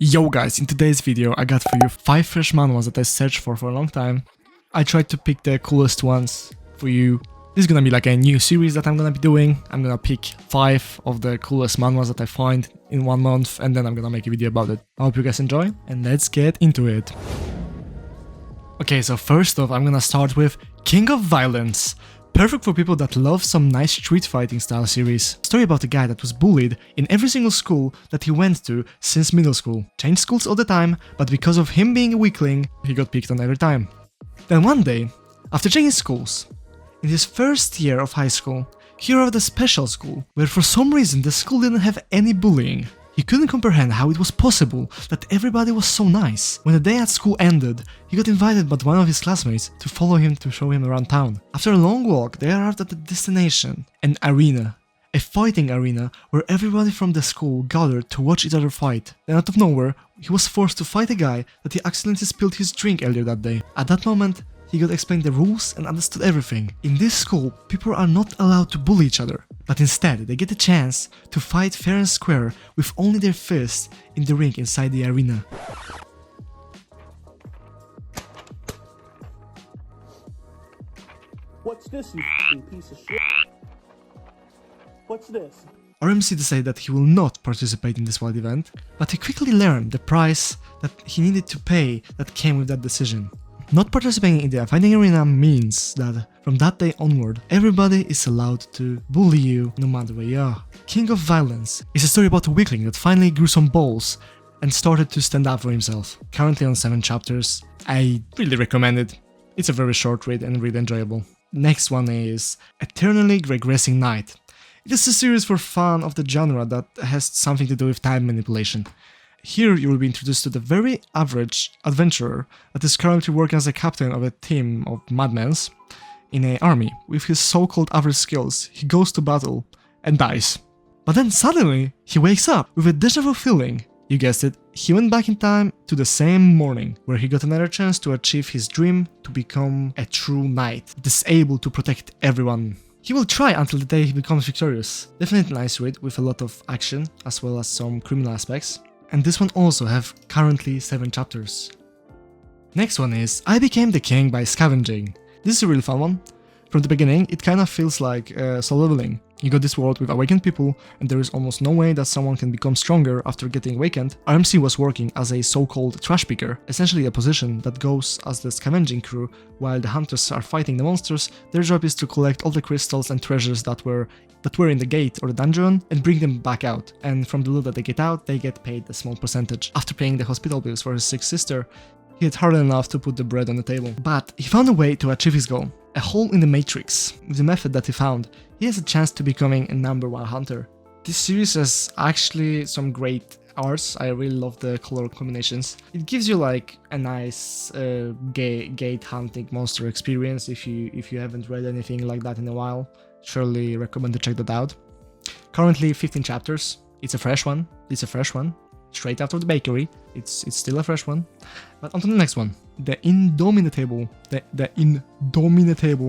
Yo guys, in today's video I got for you 5 fresh manhwas that I searched for a long time. I tried to pick the coolest ones for you. This is gonna be like a new series that I'm gonna be doing. I'm gonna pick 5 of the coolest manhwas that I find in 1 month and then I'm gonna make a video about it. I hope you guys enjoy and let's get into it. Okay, so first off I'm gonna start with King of Violence. Perfect for people that love some nice street fighting style series. Story about a guy that was bullied in every single school that he went to since middle school. Changed schools all the time, but because of him being a weakling, he got picked on every time. Then one day, after changing schools, in his first year of high school, he arrived at a special school, where for some reason the school didn't have any bullying. He couldn't comprehend how it was possible that everybody was so nice. When the day at school ended, he got invited by one of his classmates to follow him to show him around town. After a long walk, they arrived at the destination, an arena. A fighting arena where everybody from the school gathered to watch each other fight. Then out of nowhere, he was forced to fight a guy that he accidentally spilled his drink earlier that day. At that moment, he got explained the rules and understood everything. In this school, people are not allowed to bully each other, but instead they get a chance to fight fair and square with only their fists in the ring inside the arena. What's this, you f***ing piece of shit? What's this? RMC decided that he will not participate in this wild event, but he quickly learned the price that he needed to pay that came with that decision. Not participating in the fighting arena means that from that day onward, everybody is allowed to bully you no matter where you are. King of Violence is a story about a weakling that finally grew some balls and started to stand up for himself. Currently on 7 chapters, I really recommend it. It's a very short read and really enjoyable. Next one is Eternally Regressing Night. It is a series for fans of the genre that has something to do with time manipulation. Here you will be introduced to the very average adventurer that is currently working as a captain of a team of madmen in an army. With his so-called average skills, he goes to battle and dies. But then suddenly, he wakes up with a déjà vu feeling. You guessed it, he went back in time to the same morning, where he got another chance to achieve his dream to become a true knight, that is able to protect everyone. He will try until the day he becomes victorious. Definitely a nice read with a lot of action, as well as some criminal aspects. And this one also have currently 7 chapters. Next one is I Became the King by Scavenging. This is a really fun one. From the beginning, it kind of feels like soul leveling. You got this world with awakened people, and there is almost no way that someone can become stronger after getting awakened. RMC was working as a so-called trash picker, essentially a position that goes as the scavenging crew. While the hunters are fighting the monsters, their job is to collect all the crystals and treasures that were in the gate or the dungeon and bring them back out. And from the loot that they get out, they get paid a small percentage. After paying the hospital bills for his sick sister, he had hardly enough to put the bread on the table. But he found a way to achieve his goal. A hole in the matrix. With the method that he found, he has a chance to becoming a #1 hunter. This series has actually some great arts. I really love the color combinations. It gives you like a nice gate hunting monster experience. If you haven't read anything like that in a while, surely recommend to check that out. Currently 15 chapters. It's a fresh one. Straight out of the bakery. It's still a fresh one. But on to the next one. The Indomitable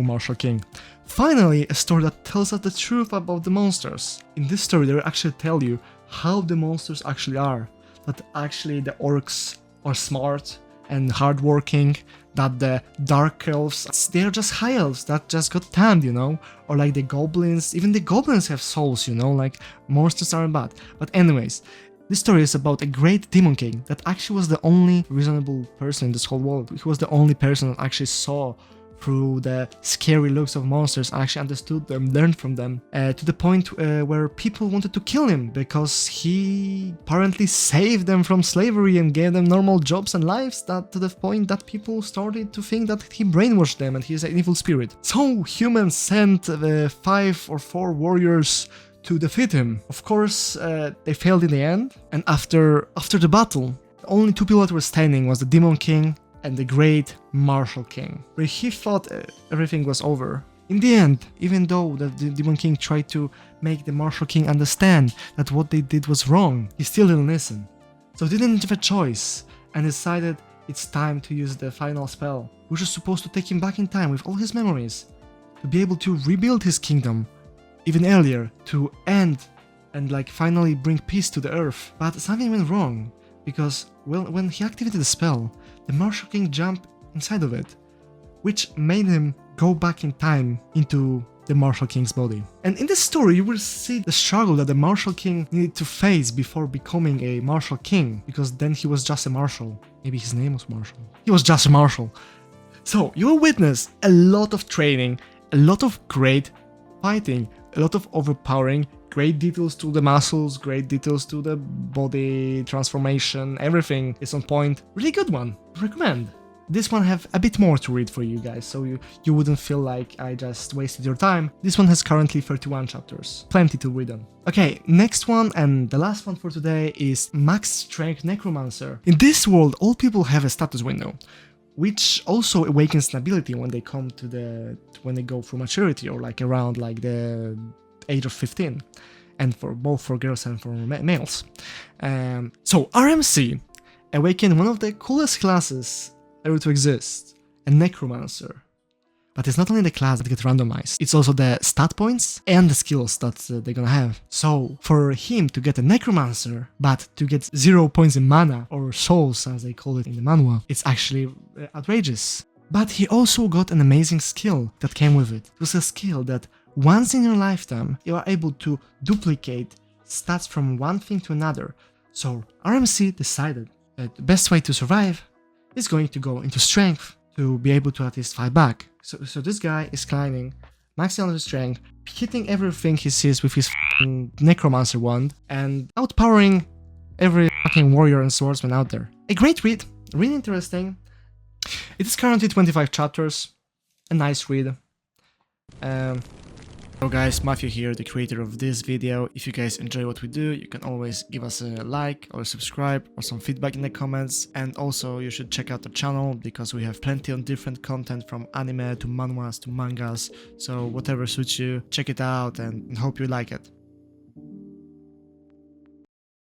Martial King. Finally, a story that tells us the truth about the monsters. In this story, they will actually tell you how the monsters actually are. That actually the orcs are smart and hardworking. That the dark elves, they're just high elves that just got tamed, you know? Or like the goblins, even the goblins have souls, you know? Like, monsters aren't bad. But anyways, this story is about a great demon king that actually was the only reasonable person in this whole world. He was the only person that actually saw through the scary looks of monsters, actually understood them, learned from them, to the point where people wanted to kill him because he apparently saved them from slavery and gave them normal jobs and lives, that to the point that people started to think that he brainwashed them and he's an evil spirit. So humans sent 5 or 4 warriors to defeat him. Of course, they failed in the end, and after the battle, the only 2 people that were standing was the Demon King and the Great Martial King, where he thought everything was over. In the end, even though the Demon King tried to make the Martial King understand that what they did was wrong, he still didn't listen. So he didn't have a choice and decided it's time to use the final spell, which is supposed to take him back in time with all his memories, to be able to rebuild his kingdom even earlier, to end and like finally bring peace to the earth. But something went wrong. because when he activated the spell, the Martial King jumped inside of it, which made him go back in time into the Martial King's body. And in this story, you will see the struggle that the Martial King needed to face before becoming a Martial King, because then he was just a Marshal. Maybe his name was Marshal. He was just a Marshal. So you will witness a lot of training, a lot of great fighting, a lot of overpowering, great details to the muscles, great details to the body transformation, everything is on point. Really good one, recommend. This one have a bit more to read for you guys, so you wouldn't feel like I just wasted your time. This one has currently 31 chapters, plenty to read on. Okay, next one and the last one for today is Max Strength Necromancer. In this world, all people have a status window, which also awakens an ability when they come to when they go through maturity, or like around like the age of 15, and for both for girls and for males. So RMC awakened one of the coolest classes ever to exist, a Necromancer. But it's not only the class that gets randomized, it's also the stat points and the skills that they're gonna have. So for him to get a Necromancer, but to get 0 points in mana, or souls as they call it in the manhwa, it's actually outrageous. But he also got an amazing skill that came with it. It was a skill that once in your lifetime, you are able to duplicate stats from one thing to another. So RMC decided that the best way to survive is going to go into strength to be able to at least fight back. So this guy is climbing, maxing out his strength, hitting everything he sees with his Necromancer wand, and outpowering every fucking warrior and swordsman out there. A great read, really interesting. It is currently 25 chapters, a nice read. Hello guys, Matthew here, the creator of this video. If you guys enjoy what we do, you can always give us a like or subscribe or some feedback in the comments. And also you should check out the channel because we have plenty of different content from anime to manhwas to mangas. So whatever suits you, check it out and hope you like it.